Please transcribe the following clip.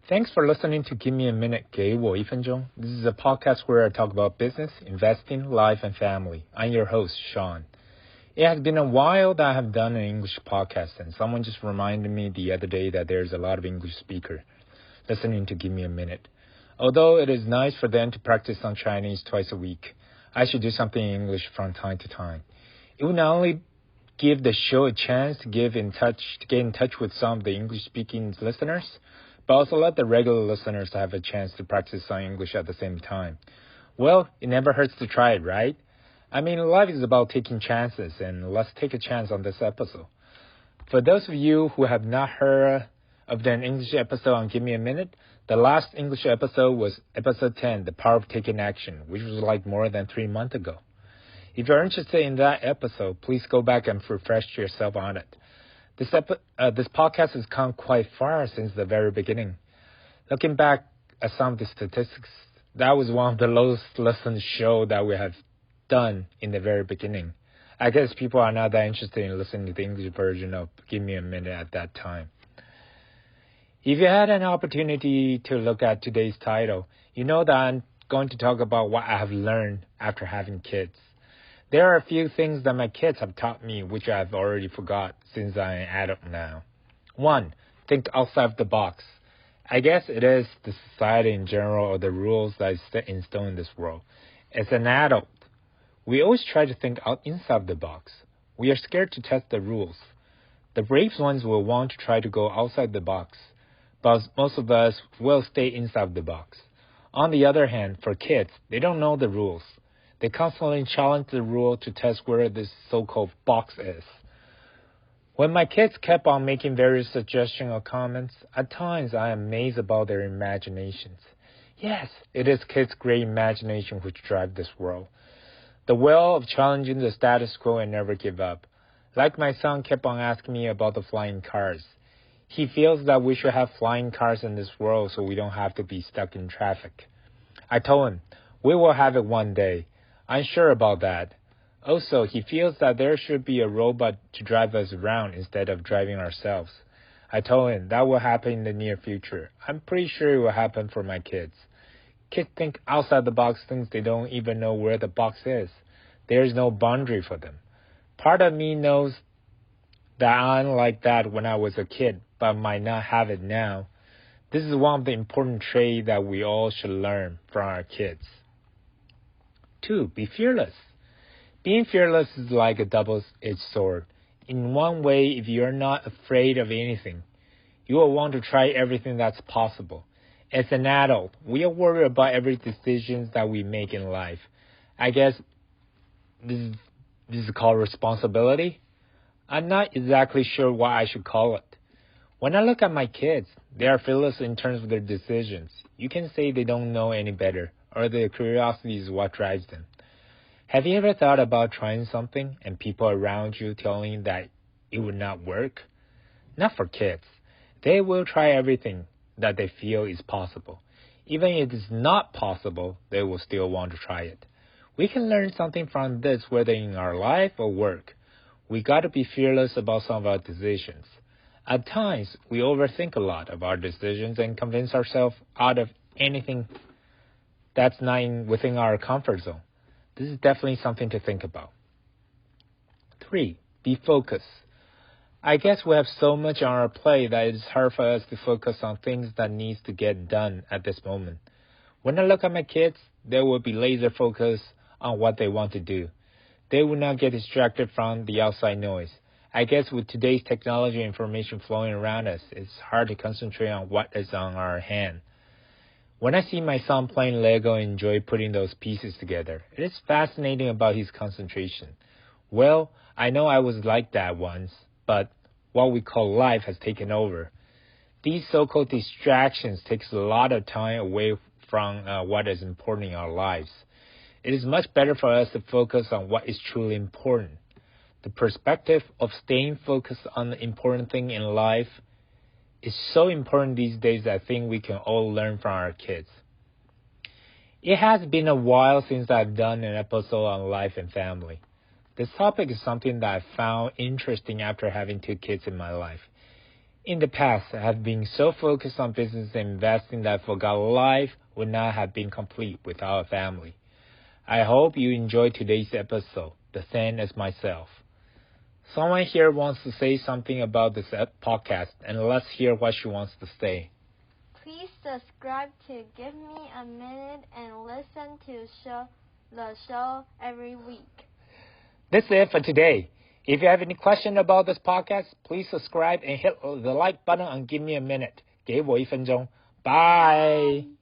Thanks for listening to Give Me a Minute, 给我一分钟. This is a podcast where I talk about business, investing, life, and family. I'm your host, Sean. It has been a while that I have done an English podcast, and someone just reminded me the other day that there's a lot of English speakers listening to Give Me a Minute. Although it is nice for them to practice on Chinese twice a week, I should do something in English from time to time. It will not only give the show a chance to get in touch with some of the English-speaking listeners, but also let the regular listeners have a chance to practice on English at the same time. Well, it never hurts to try it, right? I mean, life is about taking chances, and let's take a chance on this episode. For those of you who have not heard of the English episode on Give Me a Minute, the last English episode was episode 10, The Power of Taking Action, which was like more than 3 months ago. If you're interested in that episode, please go back and refresh yourself on it. This podcast has come quite far since the very beginning. Looking back at some of the statistics, that was one of the lowest listened show that we have done in the very beginning. I guess people are not that interested in listening to the English version of Give Me a Minute at that time. If you had an opportunity to look at today's title, you know that I'm going to talk about what I have learned after having kids. There are a few things that my kids have taught me which I've already forgot since I'm an adult now. 1. Think outside the box. I guess it is the society in general or the rules that is set in stone in this world. As an adult, we always try to think inside the box. We are scared to test the rules. The brave ones will want to try to go outside the box, but most of us will stay inside the box. On the other hand, for kids, they don't know the rules. They constantly challenge the rule to test where this so-called box is. When my kids kept on making various suggestions or comments, at times I am amazed about their imaginations. Yes, it is kids' great imagination which drive this world. The will of challenging the status quo and never give up. Like my son kept on asking me about the flying cars. He feels that we should have flying cars in this world so we don't have to be stuck in traffic. I told him, we will have it one day. I'm sure about that. Also, he feels that there should be a robot to drive us around instead of driving ourselves. I told him that will happen in the near future. I'm pretty sure it will happen for my kids. Kids think outside the box things they don't even know where the box is. There is no boundary for them. Part of me knows that I'm like that when I was a kid, but might not have it now. This is one of the important traits that we all should learn from our kids. 2. Be fearless. Being fearless is like a double-edged sword. In one way, if you're not afraid of anything, you will want to try everything that's possible. As an adult, we are worried about every decision that we make in life. I guess this is called responsibility. I'm not exactly sure what I should call it. When I look at my kids, they are fearless in terms of their decisions. You can say they don't know any better, or their curiosity is what drives them. Have you ever thought about trying something and people around you telling you that it would not work? Not for kids. They will try everything that they feel is possible. Even if it is not possible, they will still want to try it. We can learn something from this whether in our life or work. We got to be fearless about some of our decisions. At times, we overthink a lot of our decisions and convince ourselves out of anything that's not within our comfort zone. This is definitely something to think about. 3. Be focused. I guess we have so much on our plate that it is hard for us to focus on things that needs to get done at this moment. When I look at my kids, they will be laser focused on what they want to do. They will not get distracted from the outside noise. I guess with today's technology and information flowing around us, it's hard to concentrate on what is on our hand. When I see my son playing Lego and enjoy putting those pieces together, it is fascinating about his concentration. Well, I know I was like that once, but what we call life has taken over. These so-called distractions takes a lot of time away from what is important in our lives. It is much better for us to focus on what is truly important. The perspective of staying focused on the important thing in life is so important these days that I think we can all learn from our kids. It has been a while since I've done an episode on life and family. This topic is something that I found interesting after having 2 kids in my life. In the past, I have been so focused on business and investing that I forgot life would not have been complete without a family. I hope you enjoyed today's episode, the same as myself. Someone here wants to say something about this podcast, and let's hear what she wants to say. Please subscribe to Give Me a Minute and listen to the show every week. That's it for today. If you have any question about this podcast, please subscribe and hit the like button and give me a minute. 给我一分钟. Bye.